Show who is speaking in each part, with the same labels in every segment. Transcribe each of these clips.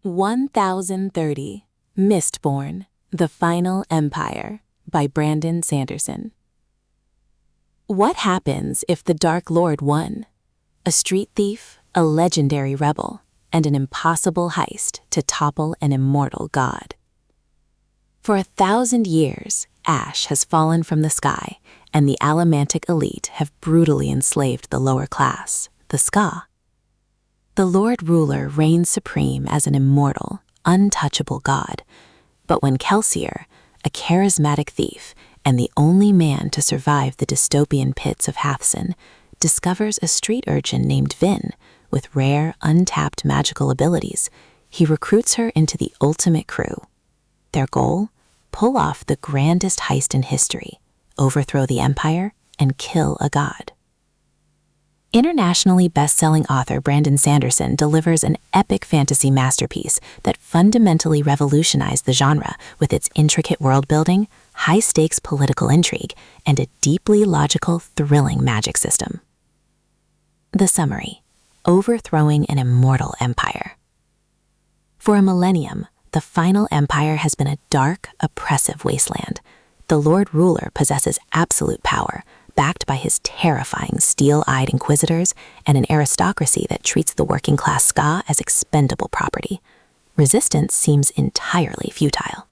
Speaker 1: 1030 Mistborn, The Final Empire by Brandon Sanderson. What happens if the Dark Lord won? A street thief, a legendary rebel, and an impossible heist to topple an immortal god. For 1,000 years, ash has fallen from the sky, and the Allomantic elite have brutally enslaved the lower class, the Skaa. The Lord Ruler reigns supreme as an immortal, untouchable god, but when Kelsier, a charismatic thief and the only man to survive the dystopian pits of Hathsin, discovers a street urchin named Vin with rare, untapped magical abilities, he recruits her into the ultimate crew. Their goal? Pull off the grandest heist in history, overthrow the empire, and kill a god. Internationally best-selling author Brandon Sanderson delivers an epic fantasy masterpiece that fundamentally revolutionized the genre with its intricate world-building, high-stakes political intrigue, and a deeply logical, thrilling magic system. The summary: overthrowing an immortal empire. For a millennium, the final empire has been a dark, oppressive wasteland. The Lord Ruler possesses absolute power, backed by his terrifying steel-eyed inquisitors and an aristocracy that treats the working-class Skaa as expendable property. Resistance seems entirely futile.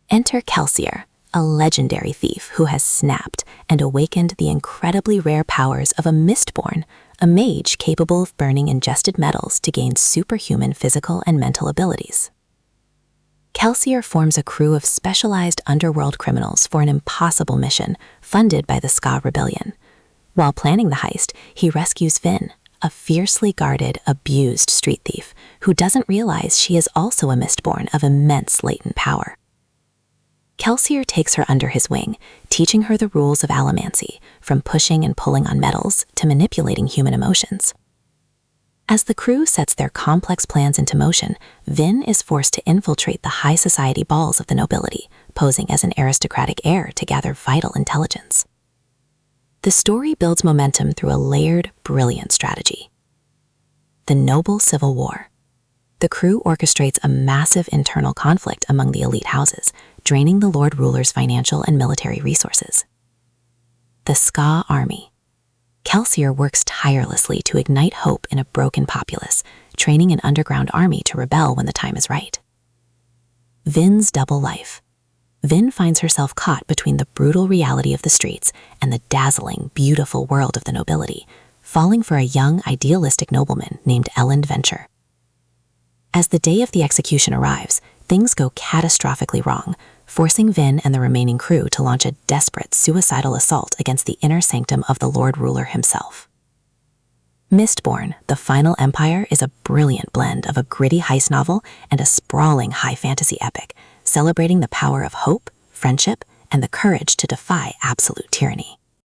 Speaker 1: Enter Kelsier, a legendary thief who has snapped and awakened the incredibly rare powers of a Mistborn, a mage capable of burning ingested metals to gain superhuman physical and mental abilities. Kelsier forms a crew of specialized underworld criminals for an impossible mission funded by the Skaa rebellion. While planning the heist, he rescues Vin, a fiercely guarded, abused street thief who doesn't realize she is also a Mistborn of immense latent power. Kelsier takes her under his wing, teaching her the rules of Allomancy, from pushing and pulling on metals to manipulating human emotions. As the crew sets their complex plans into motion, Vin is forced to infiltrate the high society balls of the nobility, posing as an aristocratic heir to gather vital intelligence. The story builds momentum through a layered, brilliant strategy. The Noble Civil War. The crew orchestrates a massive internal conflict among the elite houses, draining the Lord Ruler's financial and military resources. The Skaa Army. Kelsier works tirelessly to ignite hope in a broken populace, training an underground army to rebel when the time is right. Vin's double life. Vin finds herself caught between the brutal reality of the streets and the dazzling, beautiful world of the nobility, falling for a young, idealistic nobleman named Venture. As the day of the execution arrives, things go catastrophically wrong, forcing Vin and the remaining crew to launch a desperate, suicidal assault against the inner sanctum of the Lord Ruler himself. Mistborn, The Final Empire is a brilliant blend of a gritty heist novel and a sprawling high fantasy epic, celebrating the power of hope, friendship, and the courage to defy absolute tyranny.